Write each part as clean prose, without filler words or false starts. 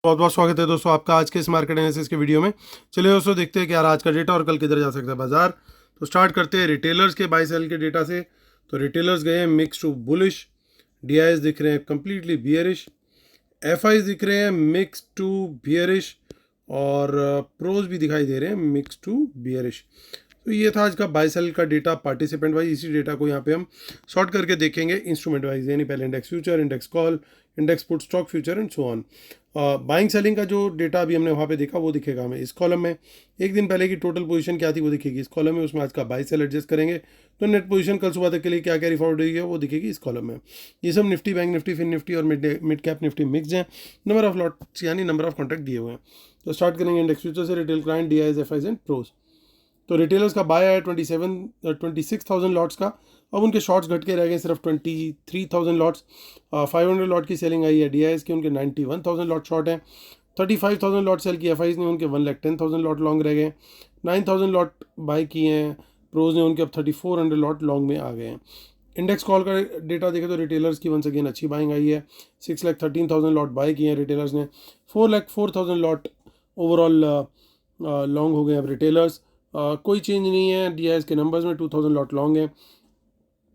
बहुत बहुत स्वागत है दोस्तों आपका आज के इस मार्केट एनालिसिस के वीडियो में। चलिए दोस्तों देखते हैं कि यार आज का डेटा और कल किधर जा सकता है बाजार। तो स्टार्ट करते हैं रिटेलर्स के बाय सेल के डेटा से। तो रिटेलर्स गए हैं मिक्स टू बुलिश, डीआईएस दिख रहे हैं कम्प्लीटली बियरिश, एफआईज दिख रहे हैं मिक्स टू बियरिश और प्रोज भी दिखाई दे रहे हैं मिक्स टू बियरिश। तो ये था आज का बाय सेल का डेटा पार्टिसिपेंट वाइज। इसी डेटा को यहाँ पे हम शॉर्ट करके देखेंगे इंस्ट्रूमेंट वाइज, यानी पहले index future, index call, index put, stock future and so on. Buying selling का जो डेटा अभी हमने वहाँ पे देखा वो दिखेगा हमें इस कॉलम में। एक दिन पहले की टोटल पोजीशन क्या थी वो दिखेगी इस कॉलम में, उसमें आज का बाय सेल एडजस्ट करेंगे तो नेट पोजीशन कल सुबह तक के लिए क्या कैरी फॉरवर्ड हुई है वो दिखेगी इस कॉलम में। ये सब Nifty, bank Nifty, fin Nifty और मिड कैप निफ्टी मिक्स हैं। नंबर ऑफ लॉट्स यानी नंबर ऑफ कॉन्ट्रैक्ट दिए हुए हैं। तो स्टार्ट करेंगे इंडेक्स फ्यूचर से, retail client, DIIs, FIIs and pros. तो रिटेलर्स का बाय आया 26,000 लॉट्स का। अब उनके शॉर्ट्स घट के रह गए सिर्फ 23,000 लॉट्स। 500 लॉट की सेलिंग आई है डीआईएस की, उनके 91,000 लॉट शॉर्ट हैं। 35,000 लॉट सेल की एफआईज ने, उनके 1,10,000 लॉट लॉन्ग रह गए। 9,000 लॉट बाई किए हैं प्रोज ने, उनके अब 3,400 लॉट लॉन्ग में आ गए हैं। इंडेक्स कॉल का डेटा देखें तो रिटेलर्स की वंस अगेन अच्छी बाइंग आई है। 6,13,000 लॉट बाई किए हैं रिटेलर्स ने। 4,04,000 लॉट ओवरऑल लॉन्ग हो गए अब रिटेलर्स। कोई चेंज नहीं है डीआईएस के नंबर्स में, 2,000 लॉट लॉन्ग है।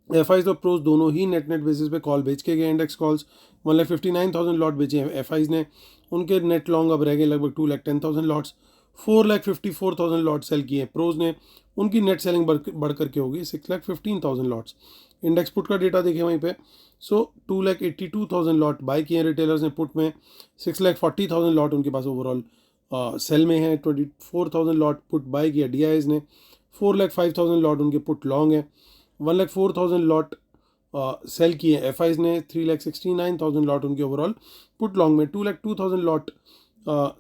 एफआईज और प्रोज दोनों ही नेट बेसिस पे कॉल बेच के गए। इंडेक्स कॉल्स 1,59,000 लॉट बेचे हैं एफआईज ने, उनके नेट लॉन्ग अब रह गए लगभग 2,10,000 लॉट्स। 4,54,000 लॉट सेल किए हैं प्रोज ने, उनकी नेट सेलिंग बढ़ करके होगी 6,15,000 लॉट्स। इंडेक्स पुट का डेटा देखें वहीं पे, सो 2,82,000 लॉट बाई किए हैं रिटेलर्स ने पुट में। 6,40,000 लॉट उनके पास ओवरऑल सेल में है। 24,000 लॉट पुट बाई किया डीआईएस ने। 4,05,000 लॉट उनके पुट लॉन्ग है। 1,04,000 लॉट सेल किए एफआईज ने। 3,69,000 लॉट उनके ओवरऑल पुट लॉन्ग में। 2,02,000 लॉट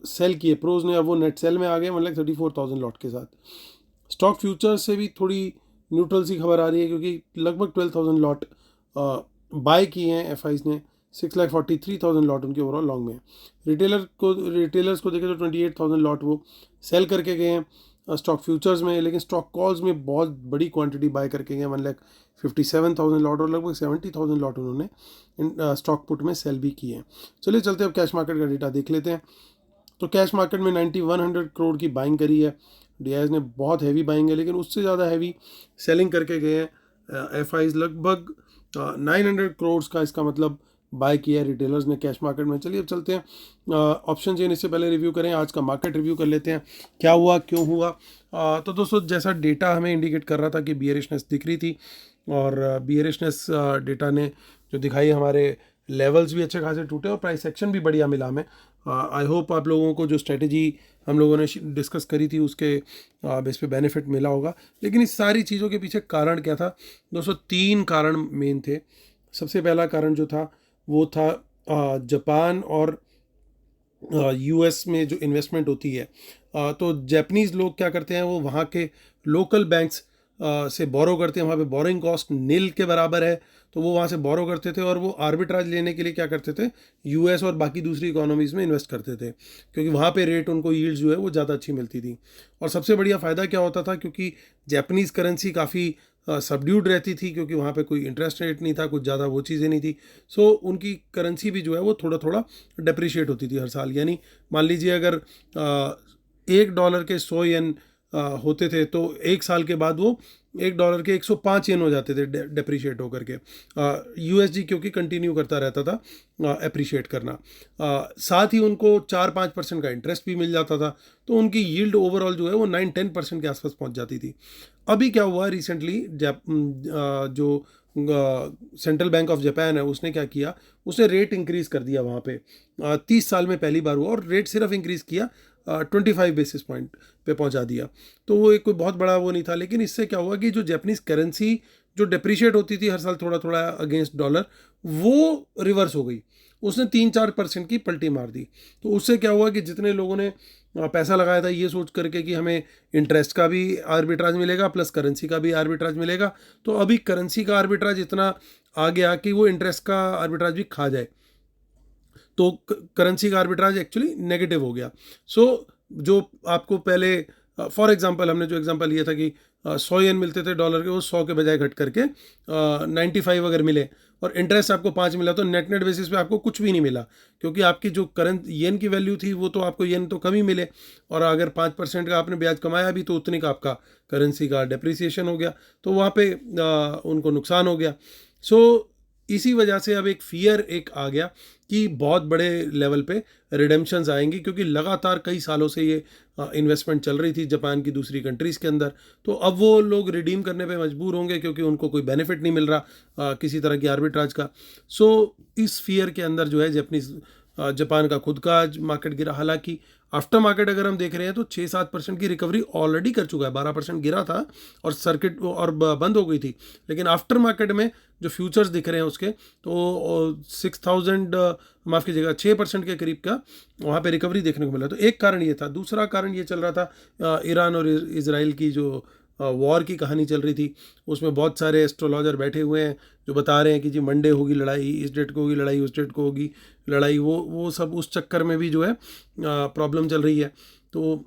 सेल किए प्रोज ने, अब वो नेट सेल में आ गए 1,34,000 लॉट के साथ। स्टॉक फ्यूचर्स से भी थोड़ी न्यूट्रल सी खबर आ रही है क्योंकि लगभग 12,000 लॉट बाय किए हैं एफआईज ने। 6,43,000 लॉट उनके ओवरऑल लॉन्ग में। रिटेलर्स को देखें तो 28,000 लॉट वो सेल करके गए हैं स्टॉक फ्यूचर्स में, लेकिन स्टॉक कॉल्स में बहुत बड़ी क्वांटिटी बाय करके गए 1,57,000 लॉट और लगभग 70,000 लॉट उन्होंने स्टॉक पुट में सेल भी किए हैं। चलिए चलते हैं अब कैश मार्केट का डेटा देख लेते हैं। तो कैश मार्केट में 9,100 करोड़ की बाइंग करी है डीआईएस ने, बहुत हैवी बाइंग है, लेकिन उससे ज़्यादा हैवी सेलिंग करके गए हैं एफआईज। लगभग 900 करोड़ का इसका मतलब बाय किया है रिटेलर्स ने कैश मार्केट में। चलिए अब चलते हैं ऑप्शन चेन, इससे पहले रिव्यू करें आज का मार्केट रिव्यू कर लेते हैं क्या हुआ क्यों हुआ। तो दोस्तों जैसा डेटा हमें इंडिकेट कर रहा था कि बियरिशनेस दिख रही थी और बियरिशनेस डेटा ने जो दिखाई, हमारे लेवल्स भी अच्छे खासे टूटे और प्राइस एक्शन भी बढ़िया मिला हमें। आई होप आप लोगों को जो स्ट्रेटेजी हम लोगों ने डिस्कस करी थी उसके बेस पे बेनिफिट मिला होगा। लेकिन इस सारी चीज़ों के पीछे कारण क्या था दोस्तों? 3 कारण मेन थे। सबसे पहला कारण जो था वो था जापान और यूएस में जो इन्वेस्टमेंट होती है, तो जापानीज़ लोग क्या करते हैं, वो वहाँ के लोकल बैंक्स से बोरो करते हैं। वहाँ पे बोरिंग कॉस्ट नील के बराबर है, तो वो वहाँ से बोरो करते थे और वो आर्बिट्राज लेने के लिए क्या करते थे, यूएस और बाकी दूसरी इकोनॉमीज़ में इन्वेस्ट करते थे क्योंकि वहाँ पे रेट उनको यील्ड जो है वो ज़्यादा अच्छी मिलती थी। और सबसे बढ़िया फ़ायदा क्या होता था, क्योंकि जापानीज़ करेंसी काफ़ी सबड्यूड रहती थी क्योंकि वहाँ पे कोई इंटरेस्ट रेट नहीं था, कुछ ज़्यादा वो चीज़ें नहीं थी। सो उनकी करेंसी भी जो है वो थोड़ा थोड़ा डेप्रिशिएट होती थी हर साल। यानी मान लीजिए अगर $1 के 100 येन होते थे तो एक साल के बाद वो $1 के 105 येन हो जाते थे डेप्रिशिएट होकर के। यूएसडी क्योंकि कंटिन्यू करता रहता था अप्रिशिएट करना। साथ ही उनको 4-5% का इंटरेस्ट भी मिल जाता था, तो उनकी यील्ड ओवरऑल जो है वो 9-10% के आसपास पहुंच जाती थी। अभी क्या हुआ रिसेंटली, जो सेंट्रल बैंक ऑफ जापान है उसने क्या किया, उसने रेट इंक्रीज़ कर दिया वहाँ पे। 30 साल में पहली बार हुआ और रेट सिर्फ इंक्रीज़ किया 25 बेसिस पॉइंट पे पहुंचा दिया। तो वो एक कोई बहुत बड़ा वो नहीं था, लेकिन इससे क्या हुआ कि जो जापानीज़ करेंसी जो डिप्रिशिएट होती थी हर साल थोड़ा थोड़ा अगेंस्ट डॉलर, वो रिवर्स हो गई। उसने 3-4% की पलटी मार दी। तो उससे क्या हुआ कि जितने लोगों ने पैसा लगाया था ये सोच करके कि हमें इंटरेस्ट का भी आर्बिट्राज मिलेगा प्लस करेंसी का भी आर्बिट्राज मिलेगा, तो अभी करेंसी का आर्बिट्राज इतना आ गया कि वो इंटरेस्ट का आर्बिट्राज भी खा जाए, तो करेंसी का आर्बिट्राज एक्चुअली नेगेटिव हो गया। सो जो आपको पहले फॉर एग्जांपल हमने जो एग्जांपल लिया था कि 100 येन मिलते थे डॉलर के, वो 100 के बजाय घट करके 95 अगर मिले, और इंटरेस्ट आपको 5 मिला, तो नेट नेट बेसिस पे आपको कुछ भी नहीं मिला, क्योंकि आपकी जो करंट येन की वैल्यू थी वो तो आपको येन तो कम ही मिले, और अगर 5% का आपने ब्याज कमाया भी तो उतने का आपका करेंसी का डेप्रिसिएशन हो गया, तो वहाँ पे उनको नुकसान हो गया। सो इसी वजह से अब एक फियर एक आ गया कि बहुत बड़े लेवल पे रिडेम्पशंस आएंगी, क्योंकि लगातार कई सालों से ये इन्वेस्टमेंट चल रही थी जापान की दूसरी कंट्रीज़ के अंदर, तो अब वो लोग रिडीम करने पे मजबूर होंगे, क्योंकि उनको कोई बेनिफिट नहीं मिल रहा किसी तरह की आर्बिट्राज का। सो इस फियर के अंदर जो है जापान का खुद का मार्केट गिरा। हालांकि आफ्टर मार्केट अगर हम देख रहे हैं तो 6-7% की रिकवरी ऑलरेडी कर चुका है, 12% गिरा था और सर्किट और बंद हो गई थी, लेकिन आफ्टर मार्केट में जो फ्यूचर्स दिख रहे हैं उसके तो 6000 माफ़ कीजिएगा 6% के करीब का वहाँ पे रिकवरी देखने को मिला। तो एक कारण ये था। दूसरा कारण ये चल रहा था ईरान और इजराइल की जो वॉर की कहानी चल रही थी, उसमें बहुत सारे एस्ट्रोलॉजर बैठे हुए हैं जो बता रहे हैं कि जी मंडे होगी लड़ाई, इस डेट को होगी लड़ाई, उस डेट को होगी लड़ाई, वो सब उस चक्कर में भी जो है प्रॉब्लम चल रही है। तो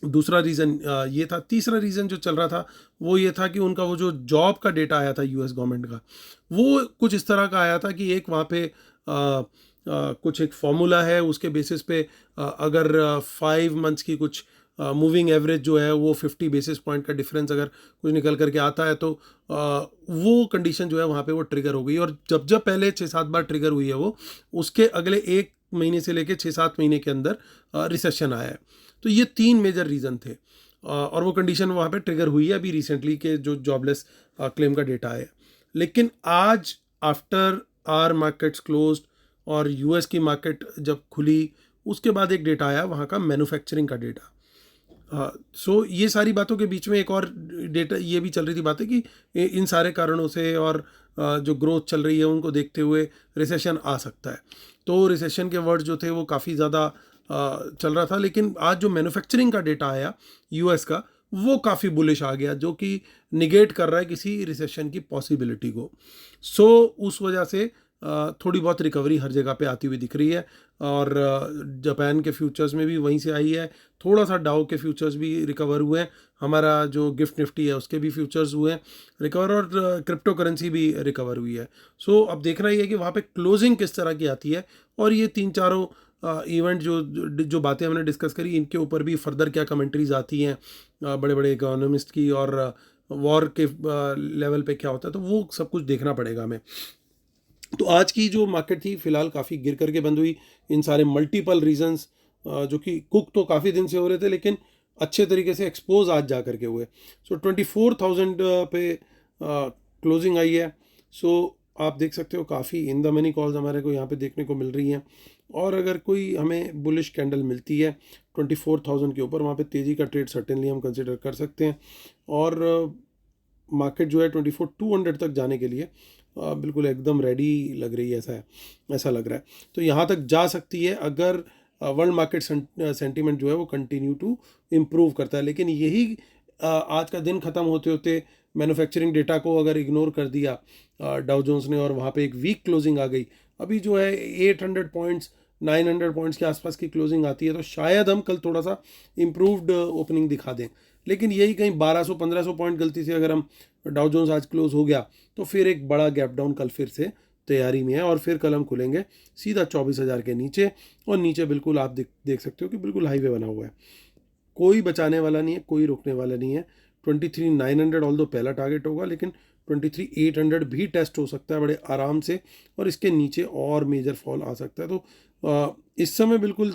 दूसरा रीज़न ये था। तीसरा रीज़न जो चल रहा था वो ये था कि उनका वो जो जॉब का डेटा आया था यूएस गवर्नमेंट का, वो कुछ इस तरह का आया था कि एक वहाँ पे कुछ एक फॉर्मूला है, उसके बेसिस पे अगर 5 मंथ्स की कुछ मूविंग एवरेज जो है वो 50 बेसिस पॉइंट का डिफरेंस अगर कुछ निकल करके आता है तो वो कंडीशन जो है वहाँ पे वो ट्रिगर हो गई। और जब जब पहले 6-7 बार ट्रिगर हुई है वो, उसके अगले 1 महीने से लेके 6-7 महीने के अंदर रिसेशन आया है। तो ये 3 मेजर रीज़न थे और वो कंडीशन वहाँ पे ट्रिगर हुई है अभी रिसेंटली के जो जॉबलेस क्लेम का डेटा है। लेकिन आज आफ्टर आर मार्केट्स क्लोज्ड और यूएस की मार्केट जब खुली, उसके बाद एक डेटा आया वहाँ का मैन्युफैक्चरिंग का डेटा। सो ये सारी बातों के बीच में एक और डेटा ये भी चल रही थी बातें कि इन सारे कारणों से और जो ग्रोथ चल रही है उनको देखते हुए रिसेशन आ सकता है। तो रिसेशन के वर्ड जो थे वो काफ़ी ज़्यादा चल रहा था, लेकिन आज जो मैन्युफैक्चरिंग का डेटा आया यूएस का वो काफ़ी बुलिश आ गया, जो कि निगेट कर रहा है किसी रिसेशन की पॉसिबिलिटी को। सो उस वजह से थोड़ी बहुत रिकवरी हर जगह पे आती हुई दिख रही है और जापान के फ्यूचर्स में भी वहीं से आई है। थोड़ा सा डाउ के फ्यूचर्स भी रिकवर हुए हैं, हमारा जो गिफ्ट निफ्टी है उसके भी फ्यूचर्स हुए हैं रिकवर और क्रिप्टो करेंसी भी रिकवर हुई है। सो अब देखना ही है कि वहाँ पे क्लोजिंग किस तरह की आती है और ये 3-4 इवेंट जो बातें हमने डिस्कस करी इनके ऊपर भी फर्दर क्या कमेंट्रीज आती हैं बड़े बड़े इकोनॉमिस्ट की और वॉर के लेवल पे क्या होता है, तो वो सब कुछ देखना पड़ेगा हमें। तो आज की जो मार्केट थी फिलहाल काफ़ी गिर करके बंद हुई, इन सारे मल्टीपल रीजंस जो कि कुक तो काफ़ी दिन से हो रहे थे लेकिन अच्छे तरीके से एक्सपोज आज जा करके हुए। सो 24,000 पे क्लोजिंग आई है। सो आप देख सकते हो काफ़ी इन द मनी कॉल्स हमारे को यहाँ पे देखने को मिल रही हैं और अगर कोई हमें बुलिश कैंडल मिलती है 24,000 के ऊपर, वहाँ पे तेज़ी का ट्रेड सर्टेनली हम कंसिडर कर सकते हैं। और मार्केट जो है 24,200 तक जाने के लिए बिल्कुल एकदम रेडी लग रही है, ऐसा लग रहा है। तो यहाँ तक जा सकती है अगर वर्ल्ड मार्केट सेंटीमेंट जो है वो कंटिन्यू टू इम्प्रूव करता है। लेकिन यही आज का दिन ख़त्म होते होते मैन्युफैक्चरिंग डेटा को अगर इग्नोर कर दिया डाउ जोन्स ने और वहाँ पे एक वीक क्लोजिंग आ गई, अभी जो है 800 पॉइंट्स 900 पॉइंट्स के आसपास की क्लोजिंग आती है, तो शायद हम कल थोड़ा सा इम्प्रूव्ड ओपनिंग दिखा दें। लेकिन यही कहीं 1200-1500 पॉइंट गलती से अगर हम डाउ जोन्स आज क्लोज हो गया तो फिर एक बड़ा गैप डाउन कल फिर से तैयारी में है और फिर कल हम खुलेंगे सीधा 24,000 के नीचे और नीचे बिल्कुल आप देख सकते हो कि बिल्कुल हाईवे बना हुआ है, कोई बचाने वाला नहीं है, कोई रोकने वाला नहीं है। 23,900 ऑल दो पहला टारगेट होगा, लेकिन 23,800 भी टेस्ट हो सकता है बड़े आराम से और इसके नीचे और मेजर फॉल आ सकता है। तो इस समय बिल्कुल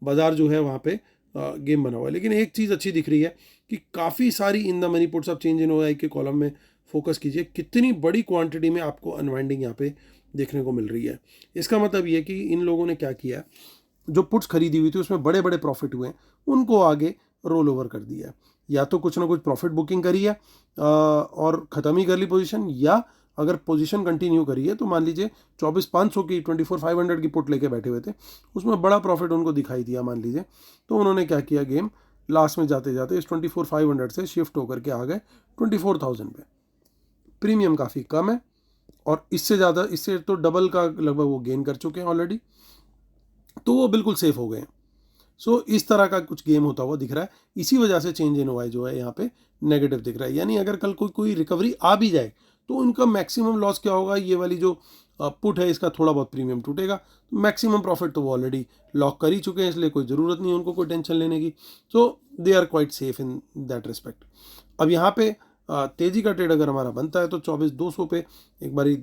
बाज़ार जो है वहाँ पे गेम बना हुआ है। लेकिन एक चीज़ अच्छी दिख रही है कि काफ़ी सारी इन द मनी पुट्स, अब चेंज इन ओआई के कॉलम में फोकस कीजिए, कितनी बड़ी क्वांटिटी में आपको अनवाइंडिंग यहाँ पे देखने को मिल रही है। इसका मतलब ये कि इन लोगों ने क्या किया, जो पुट्स खरीदी हुई थी उसमें बड़े बड़े प्रॉफिट हुए हैं, उनको आगे रोल ओवर कर दिया है। या तो कुछ ना कुछ प्रॉफिट बुकिंग करी है और ख़त्म ही कर ली पोजीशन, या अगर पोजीशन कंटिन्यू करी है तो मान लीजिए 24,500 की 24,500 की पुट लेके बैठे हुए थे, उसमें बड़ा प्रॉफिट उनको दिखाई दिया मान लीजिए, तो उन्होंने क्या किया, गेम लास्ट में जाते जाते इस 24,500 से शिफ्ट होकर के आ गए 24,000 पे। प्रीमियम काफ़ी कम है और इससे ज़्यादा, इससे तो डबल का लगभग वो गेन कर चुके हैं ऑलरेडी, तो वो बिल्कुल सेफ हो गए हैं। सो इस तरह का कुछ गेम होता हुआ दिख रहा है। इसी वजह से चेंज इन ओआई जो है यहाँ पे नेगेटिव दिख रहा है। यानी अगर कल कोई रिकवरी आ भी जाए तो इनका मैक्सिमम लॉस क्या होगा, ये वाली जो पुट है इसका थोड़ा बहुत प्रीमियम टूटेगा, तो मैक्सिमम प्रॉफिट तो वो ऑलरेडी लॉक कर ही चुके हैं, इसलिए कोई ज़रूरत नहीं है उनको कोई टेंशन लेने की। So they are quite safe in that respect. अब यहाँ पे तेज़ी का ट्रेड अगर हमारा बनता है तो 24,200 पे एक बारी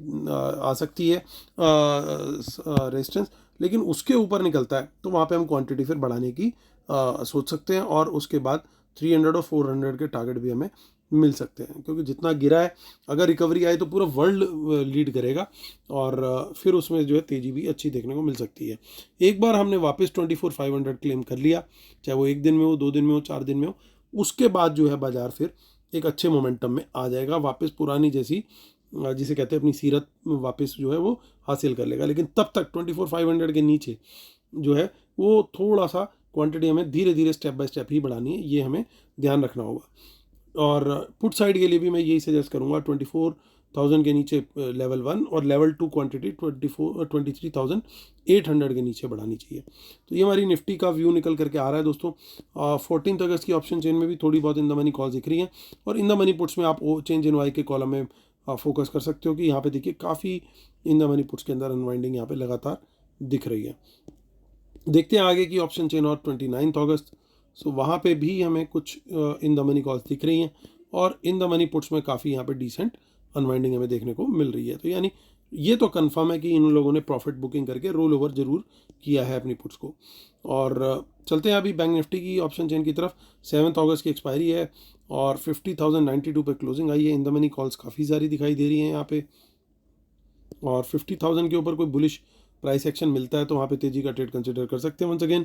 आ सकती है रेजिस्टेंस, लेकिन उसके ऊपर निकलता है तो वहाँ पे हम क्वांटिटी फिर बढ़ाने की सोच सकते हैं, और उसके बाद 300 और 400 के टारगेट भी हमें मिल सकते हैं, क्योंकि जितना गिरा है अगर रिकवरी आई तो पूरा वर्ल्ड लीड करेगा, और फिर उसमें जो है तेज़ी भी अच्छी देखने को मिल सकती है। एक बार हमने वापस 24,500 क्लेम कर लिया, चाहे वो 1 दिन में हो, 2 दिन में हो, 4 दिन में हो, उसके बाद जो है बाज़ार फिर एक अच्छे मोमेंटम में आ जाएगा, वापस पुरानी जैसी जिसे कहते हैं अपनी सीरत वापस जो है वो हासिल कर लेगा। लेकिन तब तक 24,500 के नीचे जो है वो थोड़ा सा क्वांटिटी हमें धीरे धीरे स्टेप बाय स्टेप ही बढ़ानी है, ये हमें ध्यान रखना होगा। और पुट साइड के लिए भी मैं यही सजेस्ट करूँगा 24,000 के नीचे लेवल 1 और लेवल 2 क्वांटिटी 23,800 के नीचे बढ़ानी चाहिए। तो ये हमारी निफ्टी का व्यू निकल करके आ रहा है दोस्तों। 14 अगस्त की ऑप्शन चेन में भी थोड़ी बहुत इन द मनी कॉल दिख रही हैं, और इन द मनी पुट्स में आप चेंज इन वाई के कॉलम में फोकस कर सकते हो कि यहाँ पे देखिए काफ़ी इन द मनी पुट्स के अंदर अनवाइंडिंग यहाँ पे लगातार दिख रही है। देखते हैं आगे की ऑप्शन चेन और 29 अगस्त। सो वहाँ पे भी हमें कुछ इन द मनी कॉल्स दिख रही हैं, और इन द मनी पुट्स में काफ़ी यहाँ पे डिसेंट अनवाइंडिंग हमें देखने को मिल रही है। तो यानी ये तो कंफर्म है कि इन लोगों ने प्रॉफिट बुकिंग करके रोल ओवर जरूर किया है अपनी पुट्स को। और चलते हैं अभी बैंक निफ्टी की ऑप्शन चेन की तरफ। 7 अगस्त की एक्सपायरी है और 50,092 पे क्लोजिंग आई है। इन द मनी कॉल्स काफ़ी सारी दिखाई दे रही हैं यहाँ पे, और 50,000 के ऊपर कोई बुलिश प्राइस एक्शन मिलता है तो वहाँ पे तेज़ी का ट्रेड कंसिडर कर सकते हैं। वंस अगेन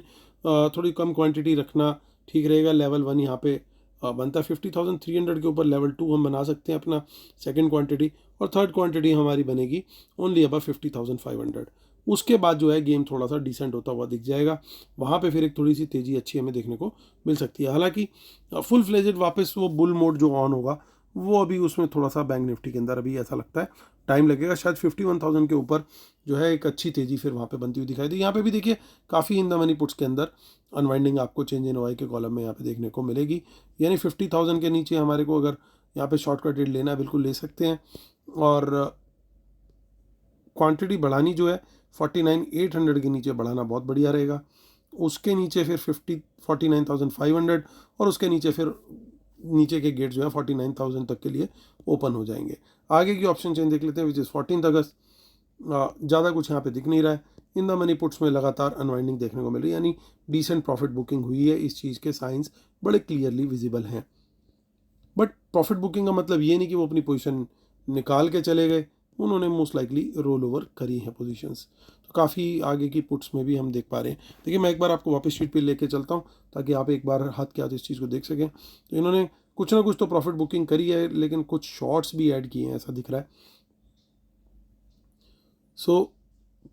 थोड़ी कम क्वांटिटी रखना ठीक रहेगा। लेवल 1 यहाँ पे बनता है 50,300 के ऊपर। लेवल 2 हम बना सकते हैं अपना सेकंड क्वांटिटी, और थर्ड क्वांटिटी हमारी बनेगी ओनली अबव 50,500। उसके बाद जो है गेम थोड़ा सा डिसेंट होता हुआ दिख जाएगा, वहाँ पे फिर एक थोड़ी सी तेज़ी अच्छी हमें देखने को मिल सकती है। हालांकि फुल फ्लेजेड वापस वो बुल मोड जो ऑन होगा वो अभी उसमें थोड़ा सा बैंक निफ्टी के अंदर अभी ऐसा लगता है टाइम लगेगा। शायद 51,000 के ऊपर जो है एक अच्छी तेज़ी फिर वहाँ पे बनती हुई दिखाई दी। यहाँ पे भी देखिए काफ़ी इन द मनी पुट्स के अंदर अनवाइंडिंग आपको चेंज इन वाई के कॉलम में यहाँ पे देखने को मिलेगी। यानी 50,000 के नीचे हमारे को अगर यहाँ पे शॉर्ट का ट्रेड लेना है बिल्कुल ले सकते हैं, और क्वांटिटी बढ़ानी जो है 49,800 के नीचे बढ़ाना बहुत बढ़िया रहेगा। उसके नीचे फिर 49,500, और उसके नीचे फिर नीचे के गेट जो है 49,000 तक के लिए ओपन हो जाएंगे। आगे की ऑप्शन चेन देख लेते हैं विच इज़ 14 अगस्त। ज़्यादा कुछ यहाँ पे दिख नहीं रहा है। इन द मनी पुट्स में लगातार अनवाइंडिंग देखने को मिल रही है, यानी डिसेंट प्रॉफिट बुकिंग हुई है। इस चीज़ के साइंस बड़े क्लियरली विजिबल हैं। बट प्रॉफिट बुकिंग का मतलब ये नहीं कि वो अपनी पोजीशन निकाल के चले गए, उन्होंने मोस्ट लाइकली रोल ओवर करी हैं पोजीशंस। तो काफ़ी आगे की पुट्स में भी हम देख पा रहे हैं। देखिए मैं एक बार आपको वापस शीट पे लेके चलता हूँ ताकि आप एक बार हाथ के हाथ इस चीज़ को देख सकें। तो इन्होंने कुछ ना कुछ तो प्रॉफिट बुकिंग करी है, लेकिन कुछ शॉर्ट्स भी ऐड किए हैं ऐसा दिख रहा है। सो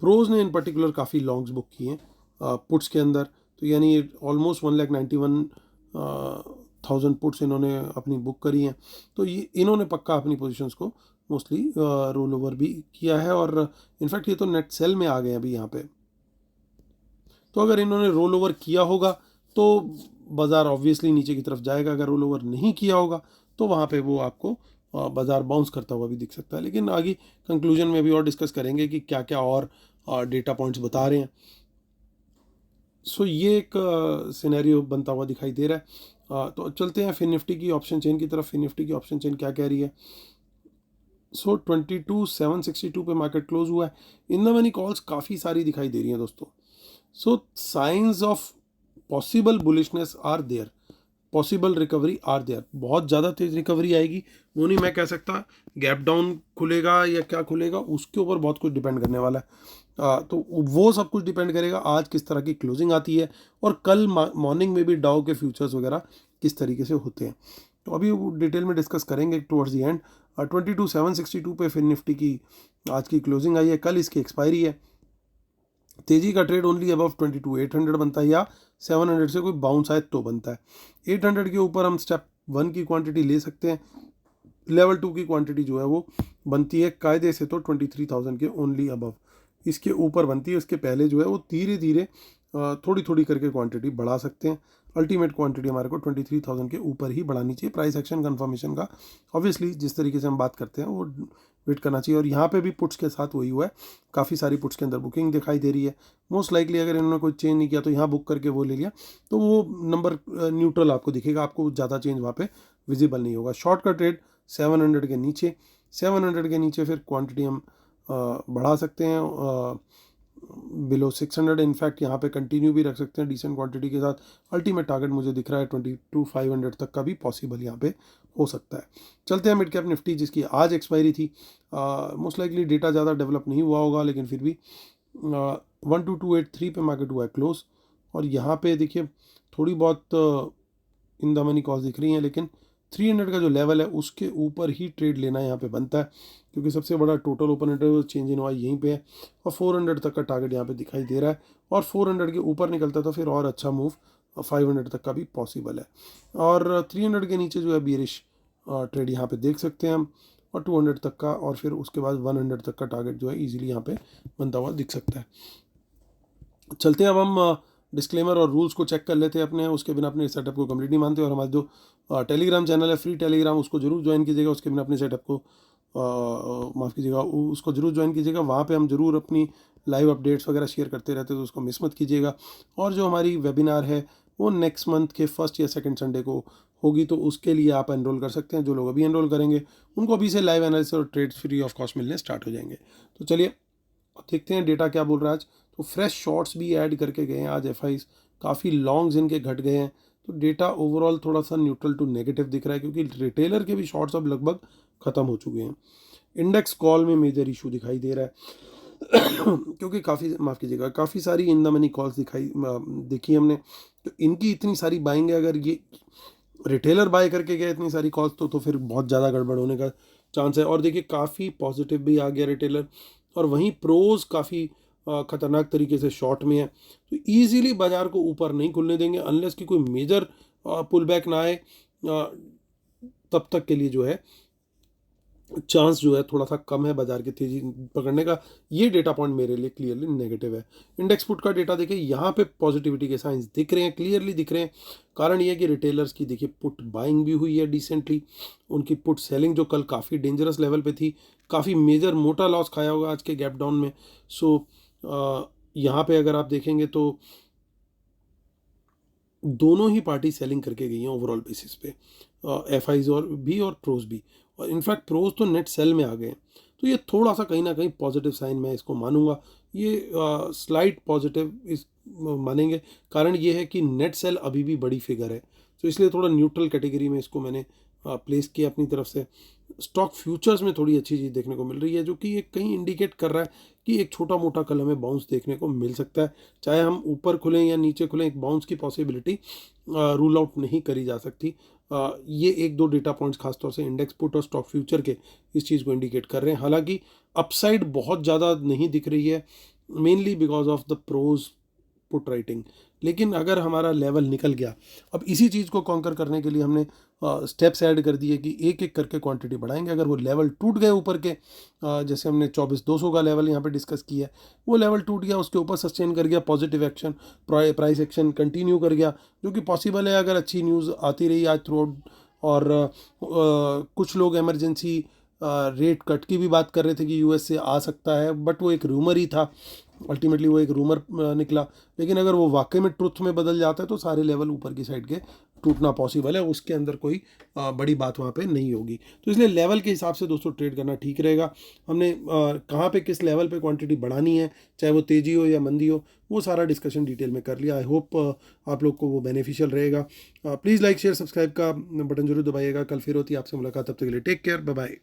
प्रोज ने इन पर्टिकुलर काफ़ी लॉन्ग्स बुक किए हैं पुट्स के अंदर। तो यानी ऑलमोस्ट 1,91,000 पुट्स इन्होंने अपनी बुक करी हैं। तो ये इन्होंने पक्का अपनी पोजीशंस को मोस्टली रोल ओवर भी किया है, और इनफैक्ट ये तो नेट सेल में आ गए अभी यहाँ पे। तो अगर इन्होंने रोल ओवर किया होगा तो बाज़ार ऑब्वियसली नीचे की तरफ जाएगा। अगर रोल ओवर नहीं किया होगा तो वहाँ पे वो आपको बाज़ार बाउंस करता हुआ भी दिख सकता है। लेकिन आगे कंक्लूजन में भी और डिस्कस करेंगे कि क्या क्या और डेटा पॉइंट्स बता रहे हैं। सो ये एक सिनेरियो बनता हुआ दिखाई दे रहा है। तो चलते हैं फिर निफ्टी की ऑप्शन चेन की तरफ। फिर निफ्टी की ऑप्शन चेन क्या कह रही है। सो 22,762 पे मार्केट क्लोज हुआ है। इन द मनी कॉल्स काफ़ी सारी दिखाई दे रही हैं दोस्तों। So signs of possible bullishness are there, possible recovery are there. बहुत ज़्यादा तेज रिकवरी आएगी वो नहीं मैं कह सकता, गैप डाउन खुलेगा या क्या खुलेगा उसके ऊपर बहुत कुछ डिपेंड करने वाला है। तो वो सब कुछ डिपेंड करेगा आज किस तरह की क्लोजिंग आती है, और कल मॉर्निंग में भी डाउ के फ्यूचर्स वगैरह किस तरीके से होते हैं। तो अभी वो डिटेल में डिस्कस करेंगे टुवर्ड्स दी एंड। 22,762 पे फिर निफ्टी की आज की क्लोजिंग आई है, कल इसकी एक्सपायरी है। तेजी का ट्रेड ओनली अबव 22,800 बनता है, या 700 से कोई बाउंस आए तो बनता है। 800 के ऊपर हम स्टेप 1 की क्वांटिटी ले सकते हैं। लेवल 2 की क्वांटिटी जो है वो बनती है कायदे से तो 23,000 के ओनली अबव, इसके ऊपर बनती है। इसके पहले जो है वो धीरे धीरे थोड़ी थोड़ी करके क्वांटिटी बढ़ा सकते हैं। अल्टीमेट क्वांटिटी हमारे को 23,000 के ऊपर ही बढ़ानी चाहिए। प्राइस एक्शन कंफर्मेशन का ऑब्वियसली जिस तरीके से हम बात करते हैं वो वेट करना चाहिए। और यहाँ पे भी पुट्स के साथ वही हुआ है, काफ़ी सारी पुट्स के अंदर बुकिंग दिखाई दे रही है। मोस्ट लाइकली अगर इन्होंने कोई चेंज नहीं किया तो यहाँ बुक करके वो ले लिया तो वो नंबर न्यूट्रल आपको दिखेगा, आपको ज़्यादा चेंज वहाँ पे विजिबल नहीं होगा। शॉर्ट का ट्रेड 700 के नीचे, 700 के नीचे फिर क्वांटिटी हम बढ़ा सकते हैं बिलो 600। इनफैक्ट यहाँ पे कंटिन्यू भी रख सकते हैं डिसेंट क्वांटिटी के साथ। अल्टीमेट टारगेट मुझे दिख रहा है 22,500 तक का भी पॉसिबल यहाँ पे हो सकता है। चलते हैं मिड कैप निफ्टी जिसकी आज एक्सपायरी थी। मोस्ट लाइकली डेटा ज़्यादा डेवलप नहीं हुआ होगा लेकिन फिर भी 12,283 पे मार्केट हुआ है क्लोज। और यहाँ पे देखिए थोड़ी बहुत इन द मनी कॉल्स दिख रही हैं लेकिन 300 का जो लेवल है उसके ऊपर ही ट्रेड लेना यहाँ पे बनता है क्योंकि सबसे बड़ा total open interval change in हुआ यहीं पे है और 400 तक का टारगेट यहाँ पे दिखाई दे रहा है। और 400 के ऊपर निकलता तो फिर और अच्छा मूव 500 तक का भी पॉसिबल है। और 300 के नीचे जो है बियरिश ट्रेड यहाँ पे देख सकते हैं हम, और 200 तक का, और फिर उसके बाद 100 तक का टारगेट जो है ईजिली यहाँ पे बनता हुआ दिख सकता है। चलते हैं अब हम डिस्क्लेमर और रूल्स को चेक कर लेते हैं अपने, उसके बिना अपने सेटअप को कंप्लीट नहीं मानते। और हमारा जो टेलीग्राम चैनल है फ्री टेलीग्राम उसको जरूर ज्वाइन कीजिएगा, उसके बिना अपने सेटअप को माफ़ कीजिएगा उसको जरूर ज्वाइन कीजिएगा। वहाँ पे हम जरूर अपनी लाइव अपडेट्स वगैरह शेयर करते रहते हैं तो उसको मिस मत कीजिएगा। और जो हमारी वेबिनार है वो नेक्स्ट मंथ के फर्स्ट या सेकंड संडे को होगी तो उसके लिए आप एनरोल कर सकते हैं। जो लोग अभी एनरोल करेंगे उनको अभी से लाइव एनालिसिस और ट्रेड्स फ्री ऑफ कॉस्ट मिलने स्टार्ट हो जाएंगे। तो चलिए अब देखते हैं डेटा क्या बोल रहा है आज। तो फ्रेश शॉर्ट्स भी ऐड करके गए हैं आज एफआईज, काफ़ी लॉन्ग्स इनके घट गए हैं। तो डेटा ओवरऑल थोड़ा सा न्यूट्रल टू नेगेटिव दिख रहा है क्योंकि रिटेलर के भी शॉर्ट्स अब लगभग ख़त्म हो चुके हैं। इंडेक्स कॉल में मेजर इशू दिखाई दे रहा है क्योंकि काफ़ी माफ़ कीजिएगा काफ़ी सारी इन द मनी कॉल्स देखी हमने। तो इनकी इतनी सारी बाइंग है, अगर ये रिटेलर बाय करके गए इतनी सारी कॉल्स तो फिर बहुत ज़्यादा गड़बड़ होने का चांस है। और देखिए काफ़ी पॉजिटिव भी आ गया रिटेलर, और वहीं प्रोज काफ़ी खतरनाक तरीके से शॉर्ट में है। तो ईजिली बाजार को ऊपर नहीं खुलने देंगे अनलेस कि कोई मेजर पुल बैक ना आए। तब तक के लिए जो है चांस जो है थोड़ा सा कम है बाजार की तेजी पकड़ने का। ये डेटा पॉइंट मेरे लिए क्लियरली नेगेटिव है। इंडेक्स पुट का डेटा देखिए यहाँ पे पॉजिटिविटी के साइंस दिख रहे हैं, क्लियरली दिख रहे हैं। कारण ये है कि रिटेलर्स की देखिए पुट बाइंग भी हुई है डिसेंटली, उनकी पुट सेलिंग जो कल काफ़ी डेंजरस लेवल पे थी, काफ़ी मेजर मोटा लॉस खाया होगा आज के गैप डाउन में। सो यहाँ पे अगर आप देखेंगे तो दोनों ही पार्टी सेलिंग करके गई हैं ओवरऑल बेसिस पे, एफआईज और भी और प्रोज भी। और इनफैक्ट प्रोज तो नेट सेल में आ गए। तो ये थोड़ा सा कहीं ना कहीं पॉजिटिव साइन मैं इसको मानूंगा, ये स्लाइट पॉजिटिव इस मानेंगे। कारण ये है कि नेट सेल अभी भी बड़ी फिगर है, तो इसलिए थोड़ा न्यूट्रल कैटेगरी में इसको मैंने प्लेस किया अपनी तरफ से। स्टॉक फ्यूचर्स में थोड़ी अच्छी चीज़ देखने को मिल रही है जो कि ये कहीं इंडिकेट कर रहा है कि एक छोटा मोटा कल हमें बाउंस देखने को मिल सकता है। चाहे हम ऊपर खुलें या नीचे खुलें, एक बाउंस की पॉसिबिलिटी रूल आउट नहीं करी जा सकती। ये एक दो डेटा पॉइंट्स खासतौर से इंडेक्स पुट और स्टॉक फ्यूचर के इस चीज़ को इंडिकेट कर रहे हैं। हालांकि अपसाइड बहुत ज़्यादा नहीं दिख रही है, mainly because of the pros put writing. लेकिन अगर हमारा लेवल निकल गया, अब इसी चीज़ को कॉन्कर करने के लिए हमने स्टेप्स ऐड कर दिए कि एक एक करके क्वांटिटी बढ़ाएंगे। अगर वो लेवल टूट गए ऊपर के, जैसे हमने 24,200 का लेवल यहाँ पे डिस्कस किया है, वो लेवल टूट गया, उसके ऊपर सस्टेन कर गया, positive action price action continue कर गया, जो कि पॉसिबल है अगर अच्छी न्यूज़ आती रही आज थ्रू आउट। और कुछ लोग इमरजेंसी रेट कट की भी बात कर रहे थे कि यूएस से आ सकता है, बट वो एक रूमर ही था, अल्टीमेटली वो एक रूमर निकला। लेकिन अगर वो वाकई में ट्रुथ में बदल जाता है तो सारे लेवल ऊपर की साइड के टूटना पॉसिबल है, उसके अंदर कोई बड़ी बात वहाँ पे नहीं होगी। तो इसलिए लेवल के हिसाब से दोस्तों ट्रेड करना ठीक रहेगा। हमने कहाँ पे किस लेवल पे क्वांटिटी बढ़ानी है, चाहे वो तेज़ी हो या मंदी हो, वो सारा डिस्कशन डिटेल में कर लिया। आई होप आप लोग को वो बेनिफिशियल रहेगा। प्लीज़ लाइक शेयर सब्सक्राइब का बटन जरूर दबाइएगा। कल फिर होती है आपसे मुलाकात, तब तक के लिए टेक केयर, बाय बाय।